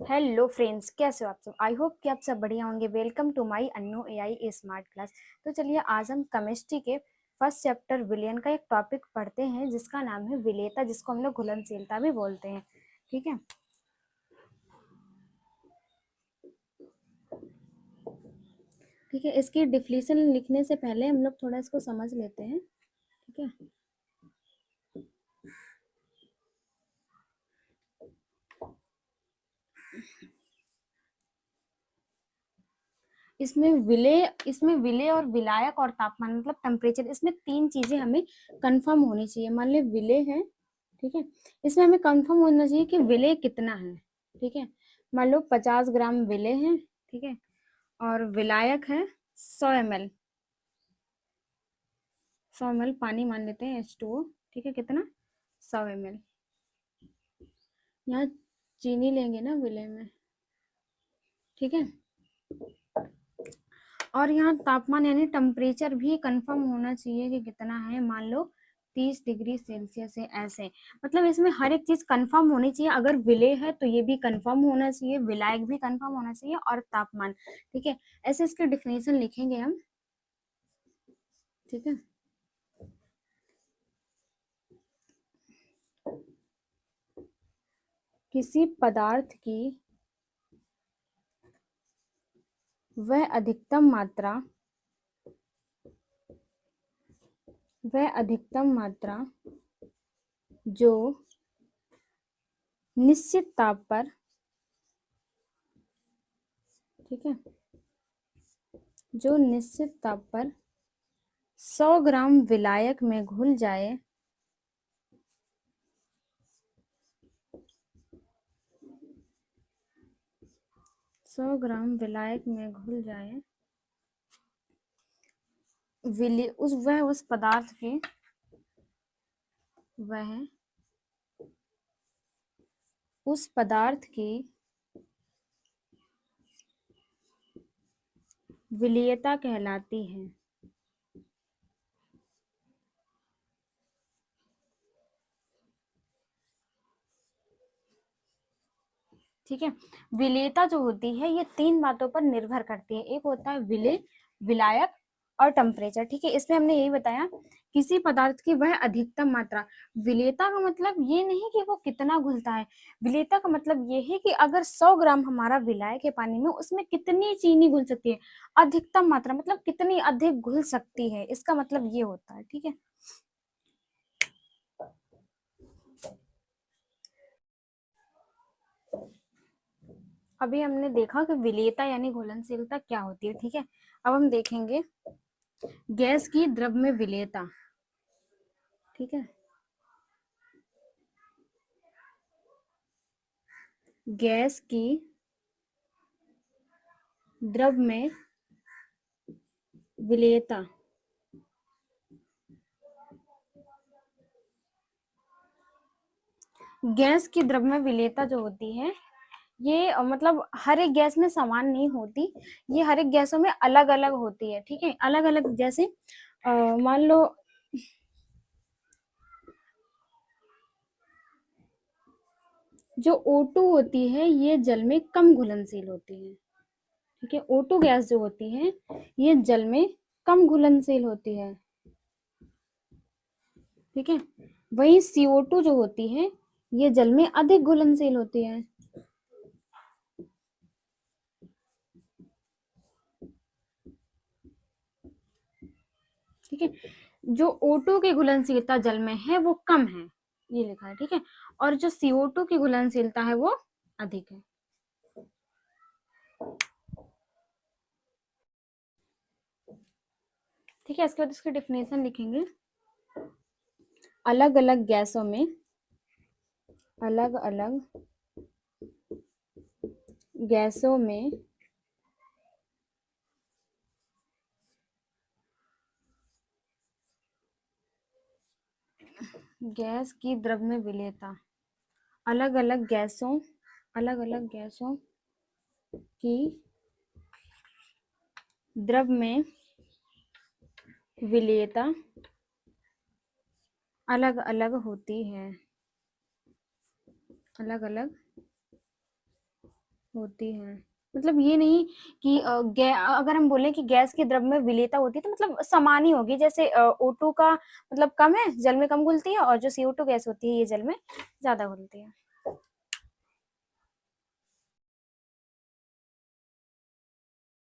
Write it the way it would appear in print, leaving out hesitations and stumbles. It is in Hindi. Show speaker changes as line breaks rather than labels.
हेलो फ्रेंड्स, कैसे हो आप सब। आई होप कि आप सब बढ़िया होंगे। Welcome to my Annu AI A smart class. तो चलिए आज हम केमिस्ट्री के फर्स्ट चैप्टर विलयन का एक टॉपिक पढ़ते हैं जिसका नाम है विलेयता, जिसको हम लोग घुलनशीलता भी बोलते हैं। ठीक है। ठीक है, इसकी डिफिनेशन लिखने से पहले हम लोग थोड़ा इसको समझ लेते हैं। ठीक है। इसमें विलेय और विलायक और तापमान मतलब टेम्परेचर, इसमें तीन चीजें हमें कंफर्म होनी चाहिए। मान ली विलेय है, ठीक है, इसमें हमें कंफर्म होना चाहिए कि विलेय कितना है। ठीक है। मान लो 50 ग्राम विलेय है, ठीक है, और विलायक है 100 ml। 100 ml पानी मान लेते हैं H2O। ठीक है, कितना? 100 ml। यहाँ चीनी लेंगे ना विलेय में। ठीक है। और यहाँ तापमान यानी टेम्परेचर भी कंफर्म होना चाहिए कि कितना है। मान लो 30 डिग्री सेल्सियस है, ऐसे। मतलब इसमें हर एक चीज कंफर्म होनी चाहिए। अगर विलेय है तो ये भी कंफर्म होना चाहिए, विलायक भी कंफर्म होना चाहिए, और तापमान। ठीक है। ऐसे इसके डिफिनेशन लिखेंगे हम। ठीक है। किसी पदार्थ की वह अधिकतम मात्रा जो निश्चित ताप पर, ठीक है, जो निश्चित ताप पर 100 ग्राम विलायक में घुल जाए, 100 ग्राम विलायक में घुल जाए, उस पदार्थ के वह उस पदार्थ की विलेयता कहलाती है। ठीक है। विलेयता जो होती है ये तीन बातों पर निर्भर करती है। एक होता है विलेय, विलायक और टेम्परेचर। ठीक है। इसमें हमने यही बताया, किसी पदार्थ की वह अधिकतम मात्रा। विलेयता का मतलब ये नहीं कि वो कितना घुलता है। विलेयता का मतलब ये है कि अगर 100 ग्राम हमारा विलायक है पानी में, उसमें कितनी चीनी घुल सकती है। अधिकतम मात्रा मतलब कितनी अधिक घुल सकती है, इसका मतलब ये होता है। ठीक है। अभी हमने देखा कि विलेयता यानी घुलनशीलता क्या होती है। ठीक है। अब हम देखेंगे गैस की द्रव में विलेयता। ठीक है। गैस की द्रव में विलेयता। गैस की द्रव में विलेयता जो होती है ये मतलब हर एक गैस में समान नहीं होती। ये हर एक गैसों में अलग अलग होती है। ठीक है। अलग अलग जैसे मान लो जो O2 होती है ये जल में कम घुलनशील होती है। ठीक है। O2 गैस जो होती है ये जल में कम घुलनशील होती है। ठीक है। वही CO2 जो होती है ये जल में अधिक घुलनशील होती है। ठीक है। जो O2 की घुलनशीलता जल में है वो कम है, ये लिखा है। ठीक है। और जो CO2 की घुलनशीलता है वो अधिक है। ठीक है। इसके बाद इसकी डिफिनेशन लिखेंगे। अलग अलग गैसों में अलग अलग गैसों में गैस की द्रव में विलेयता। अलग अलग गैसों की द्रव में विलेयता अलग अलग होती है। अलग अलग होती है। मतलब ये नहीं कि अगर हम बोले कि गैस की द्रव में विलेयता होती है तो मतलब समान ही होगी, जैसे O2 का मतलब कम है, जल में कम घुलती है, और जो CO2 गैस होती है ये जल में ज्यादा घुलती है।